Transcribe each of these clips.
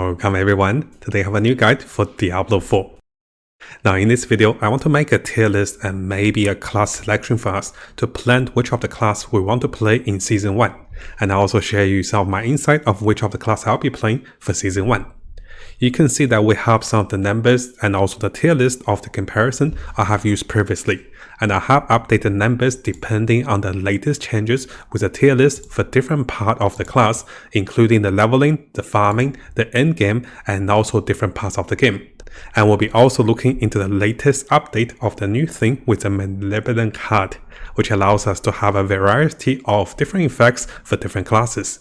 Welcome everyone, today I have a new guide for Diablo 4. Now in this video, I want to make a tier list and maybe a class selection for us to plan which of the class we want to play in Season 1. And I also share you some of my insight of which of the class I'll be playing for Season 1. You can see that we have some of the numbers and also the tier list of the comparison I have used previously. And I have updated numbers depending on the latest changes with the tier list for different parts of the class, including the leveling, the farming, the end game, and also different parts of the game. And we'll be also looking into the latest update of the new thing with the Malevolent card, which allows us to have a variety of different effects for different classes.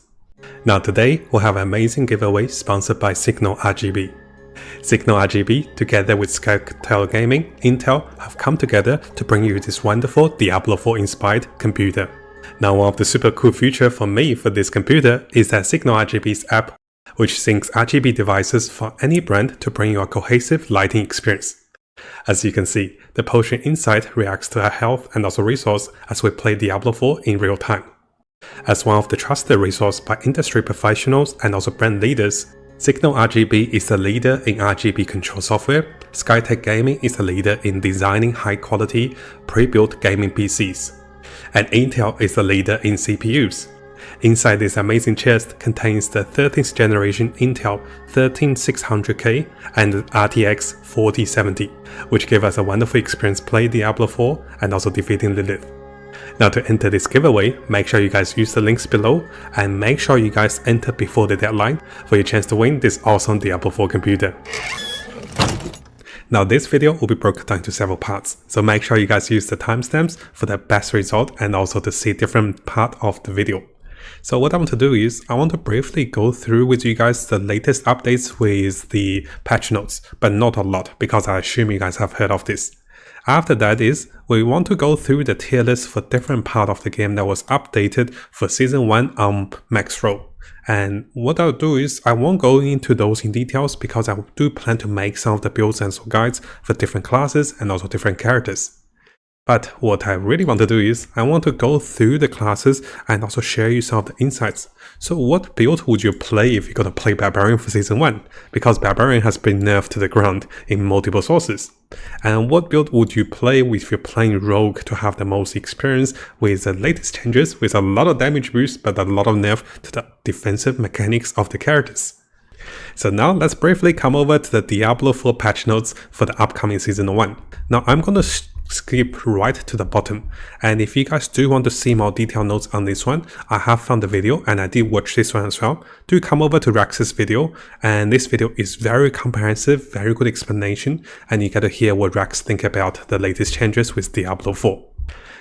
Now today, we'll have an amazing giveaway sponsored by Signal RGB. Signal RGB, together with Skytail Gaming, Intel have come together to bring you this wonderful Diablo 4 inspired computer. Now one of the super cool features for me for this computer is that Signal RGB's app, which syncs RGB devices for any brand to bring you a cohesive lighting experience. As you can see, the potion inside reacts to our health and also resource as we play Diablo 4 in real time. As one of the trusted resources by industry professionals and also brand leaders, Signal RGB is the leader in RGB control software, Skytail Gaming is the leader in designing high-quality, pre-built gaming PCs, and Intel is the leader in CPUs. Inside this amazing chest contains the 13th generation Intel 13600K and RTX 4070, which give us a wonderful experience playing Diablo 4 and also defeating Lilith. Now to enter this giveaway, make sure you guys use the links below and make sure you guys enter before the deadline for your chance to win this awesome Diablo 4 computer. Now this video will be broken down into several parts, so make sure you guys use the timestamps for the best result and also to see different part of the video. So what I want to do is, I want to briefly go through with you guys the latest updates with the patch notes, but not a lot because I assume you guys have heard of this. After that is, we want to go through the tier list for different part of the game that was updated for Season 1 on Maxroll. And what I'll do is, I won't go into those in details because I do plan to make some of the builds and guides for different classes and also different characters. But what I really want to do is, I want to go through the classes and also share you some of the insights. So what build would you play if you're going to play Barbarian for Season 1? Because Barbarian has been nerfed to the ground in multiple sources. And what build would you play if you're playing Rogue to have the most experience with the latest changes with a lot of damage boost but a lot of nerf to the defensive mechanics of the characters? So now let's briefly come over to the Diablo 4 patch notes for the upcoming Season 1. Now I'm going to skip right to the bottom, and if you guys do want to see more detailed notes on this one, I have found the video and I did watch this one as well. Do come over to Rex's video, and this video is very comprehensive, very good explanation, and you get to hear what Rex think about the latest changes with Diablo 4.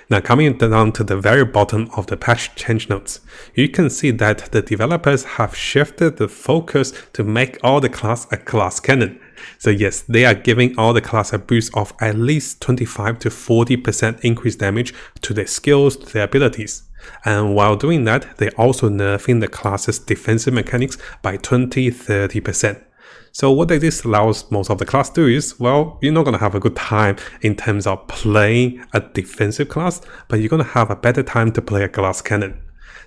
Now coming down to the very bottom of the patch change notes, you can see that the developers have shifted the focus to make all the class a class cannon. So yes, they are giving all the class a boost of at least 25 to 40% increased damage to their skills, to their abilities. And while doing that, they're also nerfing the class's defensive mechanics by 20-30%. So what this allows most of the class to do is, well, you're not going to have a good time in terms of playing a defensive class, but you're going to have a better time to play a glass cannon.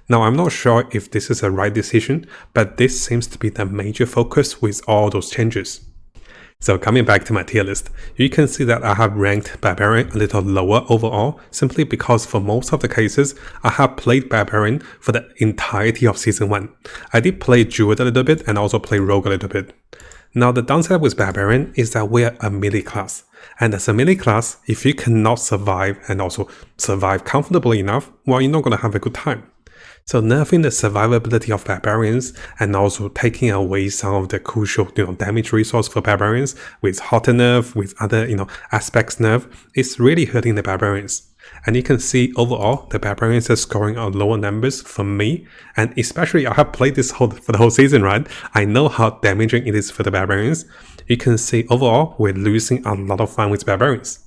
Now I'm not sure if this is a right decision, but this seems to be the major focus with all those changes. So coming back to my tier list, you can see that I have ranked Barbarian a little lower overall, simply because for most of the cases, I have played Barbarian for the entirety of Season 1. I did play Druid a little bit and also play Rogue a little bit. Now the downside with Barbarian is that we're a melee class, and as a melee class, if you cannot survive and also survive comfortably enough, well, you're not going to have a good time. So nerfing the survivability of Barbarians and also taking away some of the crucial damage resource for Barbarians with Hotter nerf, with other aspects nerf, is really hurting the Barbarians. And you can see overall the Barbarians are scoring on lower numbers for me, and especially I have played this for the whole season, right? I know how damaging it is for the Barbarians. You can see overall we're losing a lot of fun with Barbarians.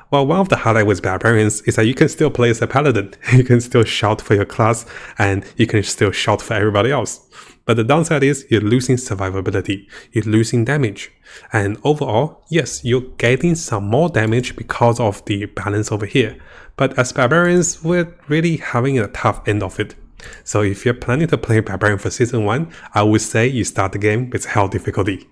Well, one of the highlights with Barbarians is that you can still play as a Paladin. You can still shout for your class and you can still shout for everybody else. But the downside is you're losing survivability, you're losing damage. And overall, yes, you're getting some more damage because of the balance over here. But as Barbarians, we're really having a tough end of it. So if you're planning to play Barbarian for Season 1, I would say you start the game with Hell difficulty.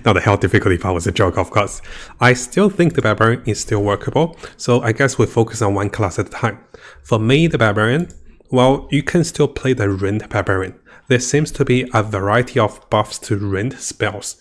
Now the Hell difficulty part was a joke, of course. I still think the Barbarian is still workable, so I guess we'll focus on one class at a time. For me, the Barbarian, well, you can still play the Rend Barbarian. There seems to be a variety of buffs to Rend spells.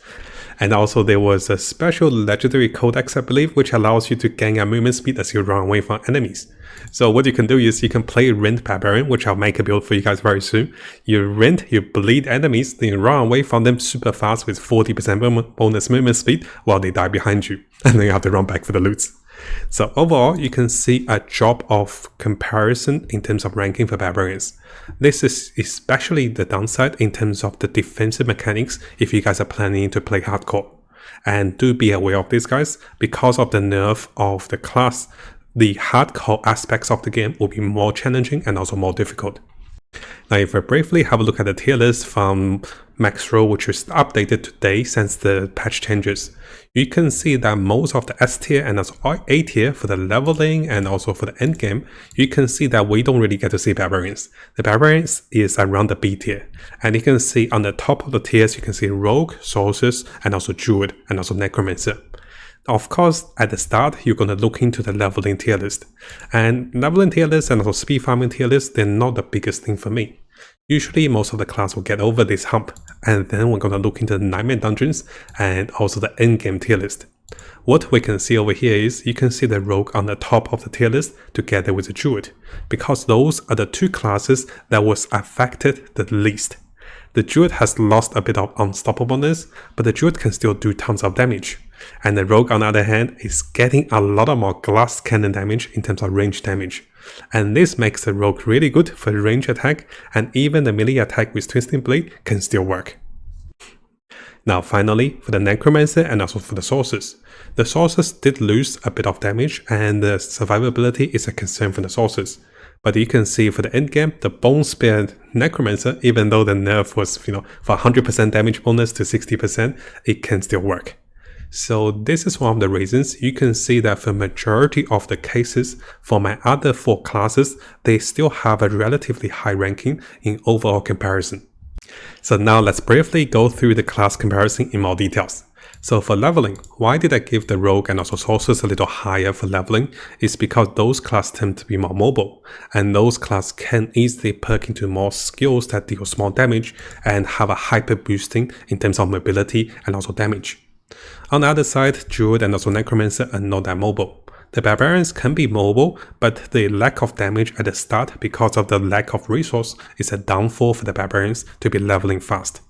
And also there was a special legendary codex, I believe, which allows you to gain a movement speed as you run away from enemies. So what you can do is you can play Rend Barbarian, which I'll make a build for you guys very soon. You rend, you bleed enemies, then you run away from them super fast with 40% bonus movement speed while they die behind you. And then you have to run back for the loots. So overall, you can see a drop of comparison in terms of ranking for Barbarians. This is especially the downside in terms of the defensive mechanics if you guys are planning to play hardcore. And do be aware of this, guys, because of the nerf of the class, the hardcore aspects of the game will be more challenging and also more difficult. Now if we briefly have a look at the tier list from Maxroll, which was updated today since the patch changes, you can see that most of the S tier and also A tier for the leveling and also for the end game, you can see that we don't really get to see Barbarians. The Barbarians is around the B tier, and you can see on the top of the tiers you can see Rogue, Sorceress, and also Druid, and also Necromancer. Of course, at the start, you're going to look into the leveling tier list. And leveling tier list and also speed farming tier list, they're not the biggest thing for me. Usually, most of the class will get over this hump, and then we're going to look into the Nightmare Dungeons and also the endgame tier list. What we can see over here is you can see the Rogue on the top of the tier list together with the Druid, because those are the two classes that was affected the least. The Druid has lost a bit of unstoppableness, but the Druid can still do tons of damage. And the Rogue, on the other hand, is getting a lot of more glass cannon damage in terms of range damage. And this makes the Rogue really good for range attack, and even the melee attack with Twisting Blade can still work. Now finally, for the Necromancer and also for the Sorceress. The Sorceress did lose a bit of damage, and the survivability is a concern for the Sorceress. But you can see for the endgame, the Bone Spear Necromancer, even though the nerf was, for 100% damage bonus to 60%, it can still work. So this is one of the reasons you can see that for majority of the cases, for my other 4 classes, they still have a relatively high ranking in overall comparison. So now let's briefly go through the class comparison in more details. So for leveling, why did I give the Rogue and also Sorceress a little higher for leveling? It's because those classes tend to be more mobile, and those classes can easily perk into more skills that deal small damage and have a hyper boosting in terms of mobility and also damage. On the other side, Druid and also Necromancer are not that mobile. The Barbarians can be mobile, but the lack of damage at the start because of the lack of resource is a downfall for the Barbarians to be leveling fast.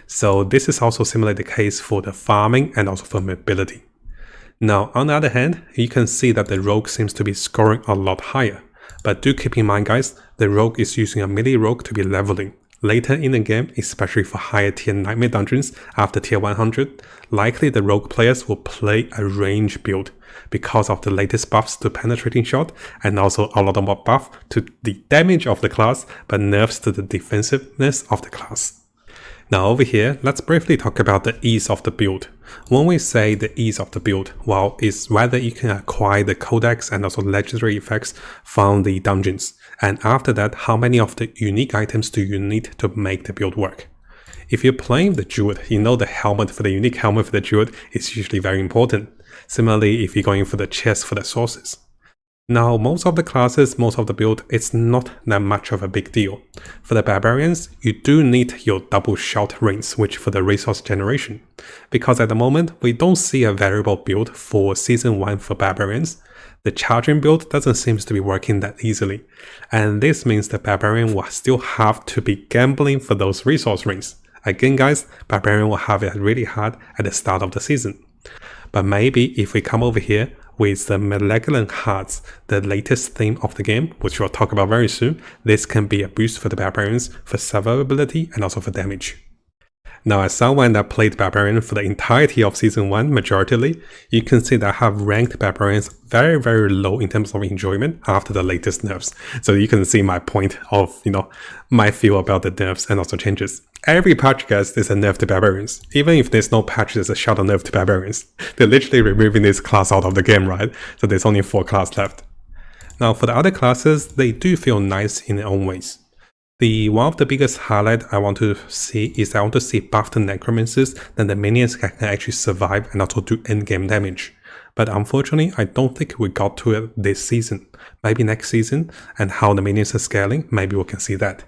So this is also similarly the case for the farming and also for mobility. Now on the other hand, you can see that the Rogue seems to be scoring a lot higher. But do keep in mind, guys, the Rogue is using a melee Rogue to be leveling. Later in the game, especially for higher tier Nightmare Dungeons after tier 100, likely the Rogue players will play a range build because of the latest buffs to Penetrating Shot and also a lot more buff to the damage of the class but nerfs to the defensiveness of the class. Now over here, let's briefly talk about the ease of the build. When we say the ease of the build, well, it's whether you can acquire the codex and also legendary effects from the dungeons. And after that, how many of the unique items do you need to make the build work? If you're playing the Druid, you know the helmet for the unique helmet for the Druid is usually very important. Similarly, if you're going for the chest for the Sorceress. Now, most of the classes, most of the build, it's not that much of a big deal. For the Barbarians, you do need your double shout rings, which for the resource generation. Because at the moment, we don't see a variable build for Season 1 for Barbarians. The charging build doesn't seem to be working that easily. And this means the Barbarian will still have to be gambling for those resource rings. Again guys, Barbarian will have it really hard at the start of the season. But maybe if we come over here, with the Malevolent Hearts, the latest theme of the game, which we'll talk about very soon, this can be a boost for the Barbarians for survivability and also for damage. Now, as someone that played Barbarian for the entirety of Season 1 majoritarily, you can see that I have ranked Barbarians very, very low in terms of enjoyment after the latest nerfs. So you can see my point of, my feel about the nerfs and also changes. Every patch, guys, is a nerf to Barbarians. Even if there's no patch, there's a shadow nerf to Barbarians. They're literally removing this class out of the game, right? So there's only 4 classes left. Now, for the other classes, they do feel nice in their own ways. One of the biggest highlight I want to see is I want to see buffed necromancers, then the minions can actually survive and also do end-game damage. But unfortunately, I don't think we got to it this season. Maybe next season, and how the minions are scaling, maybe we can see that.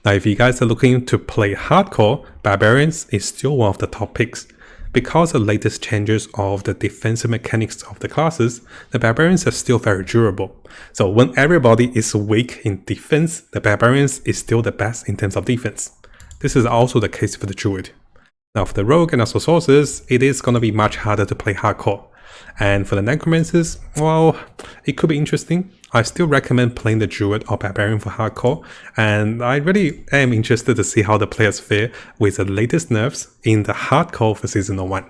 Now, if you guys are looking to play hardcore, Barbarians is still one of the top picks. Because of the latest changes of the defensive mechanics of the classes, the Barbarians are still very durable. So when everybody is weak in defense, the Barbarians is still the best in terms of defense. This is also the case for the Druid. Now for the Rogue and also Sorcerers, it is going to be much harder to play hardcore. And for the Necromancers, well, it could be interesting. I still recommend playing the Druid or Barbarian for hardcore, and I really am interested to see how the players fare with the latest nerfs in the hardcore for Season 1.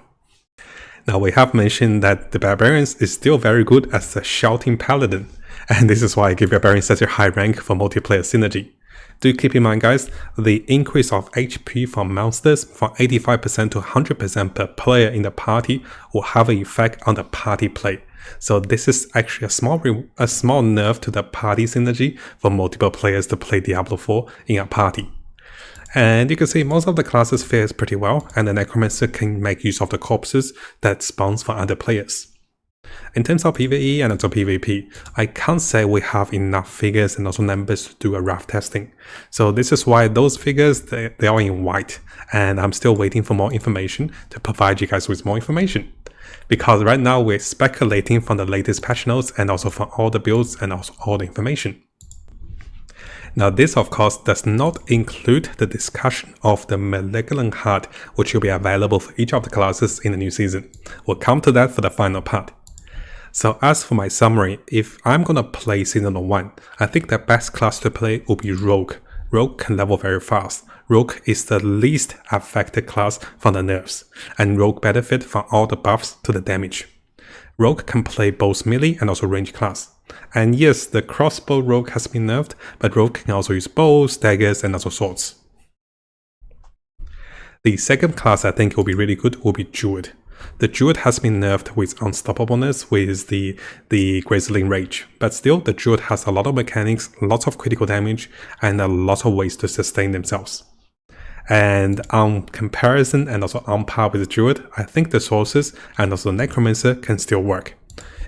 Now we have mentioned that the Barbarians is still very good as a shouting paladin, and this is why I give Barbarians such a high rank for multiplayer synergy. Do keep in mind guys, the increase of HP from monsters from 85% to 100% per player in the party will have an effect on the party play. So this is actually a small nerf to the party synergy for multiple players to play Diablo 4 in a party. And you can see most of the classes fares pretty well, and the Necromancer can make use of the corpses that spawns for other players. In terms of PvE and also PvP, I can't say we have enough figures and also numbers to do a rough testing. So this is why those figures, they are in white, and I'm still waiting for more information to provide you guys with more information. Because right now we're speculating from the latest patch notes and also from all the builds and also all the information. Now this of course does not include the discussion of the Malevolent Heart, which will be available for each of the classes in the new season. We'll come to that for the final part. So as for my summary, if I'm gonna play Season 1, I think the best class to play will be Rogue. Rogue can level very fast. Rogue is the least affected class from the nerfs, and Rogue benefit from all the buffs to the damage. Rogue can play both melee and also range class. And yes, the crossbow Rogue has been nerfed, but Rogue can also use bows, daggers, and also swords. The second class I think will be really good will be Druid. The Druid has been nerfed with unstoppableness with the Grizzling Rage, but still the Druid has a lot of mechanics, lots of critical damage, and a lot of ways to sustain themselves. And on comparison and also on par with the Druid, I think the Sorcerers and also the Necromancer can still work.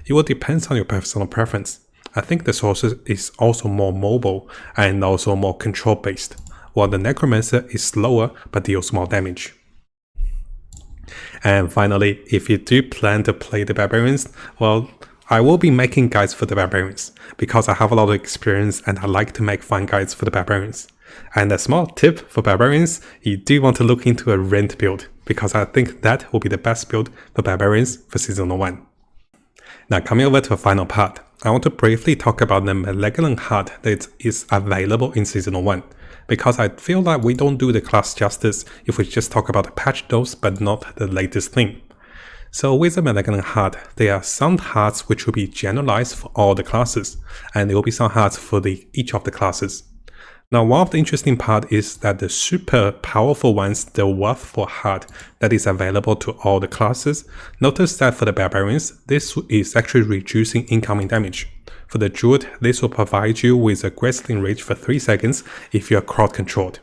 It will depend on your personal preference. I think the Sorcerer is also more mobile and also more control based, while the Necromancer is slower but deals more damage. And finally, if you do plan to play the Barbarians, well, I will be making guides for the Barbarians, because I have a lot of experience and I like to make fun guides for the Barbarians. And a small tip for Barbarians, you do want to look into a Rend build, because I think that will be the best build for Barbarians for Season 1. Now coming over to the final part, I want to briefly talk about the Malevolent Heart that is available in Season 1. Because I feel like we don't do the class justice if we just talk about the patch notes but not the latest thing. So with the Malevolent Heart, there are some hearts which will be generalized for all the classes, and there will be some hearts for each of the classes. Now one of the interesting part is that the super powerful ones, the Worthful Heart that is available to all the classes, notice that for the Barbarians, this is actually reducing incoming damage. For the Druid, this will provide you with a Grizzling Rage for 3 seconds if you are crowd controlled.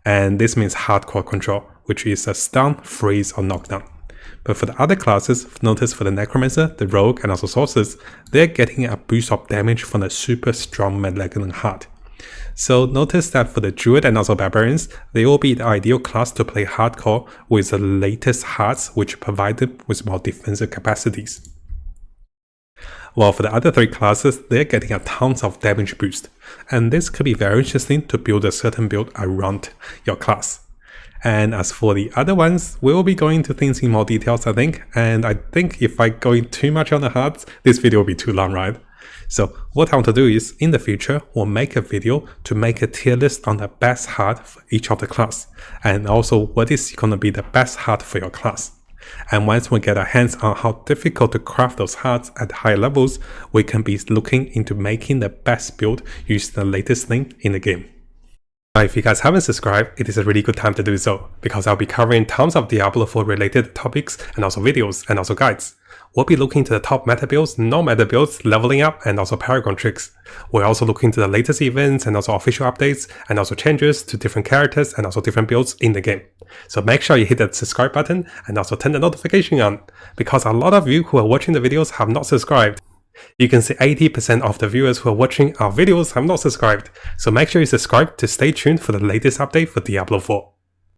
And this means hardcore control, which is a stun, freeze, or knockdown. But for the other classes, notice for the Necromancer, the Rogue, and also Sorcerers, they're getting a boost of damage from the super strong Malevolent Heart. So notice that for the Druid and also Barbarians, they will be the ideal class to play hardcore with the latest hearts which provide them with more defensive capacities. While for the other 3 classes, they're getting a tons of damage boost, and this could be very interesting to build a certain build around your class. And as for the other ones, we will be going into things in more details I think, and I think if I go in too much on the hearts, this video will be too long, right? So what I want to do is, in the future, we'll make a video to make a tier list on the best heart for each of the class, and also what is going to be the best heart for your class. And once we get our hands on how difficult to craft those hearts at high levels, we can be looking into making the best build using the latest thing in the game. Now, if you guys haven't subscribed, it is a really good time to do so, because I'll be covering tons of Diablo 4 related topics and also videos and also guides. We'll be looking to the top meta builds, non-meta builds, leveling up, and also Paragon tricks. We're also looking to the latest events and also official updates, and also changes to different characters and also different builds in the game. So make sure you hit that subscribe button and also turn the notification on, because a lot of you who are watching the videos have not subscribed. You can see 80% of the viewers who are watching our videos have not subscribed, so make sure you subscribe to stay tuned for the latest update for Diablo 4.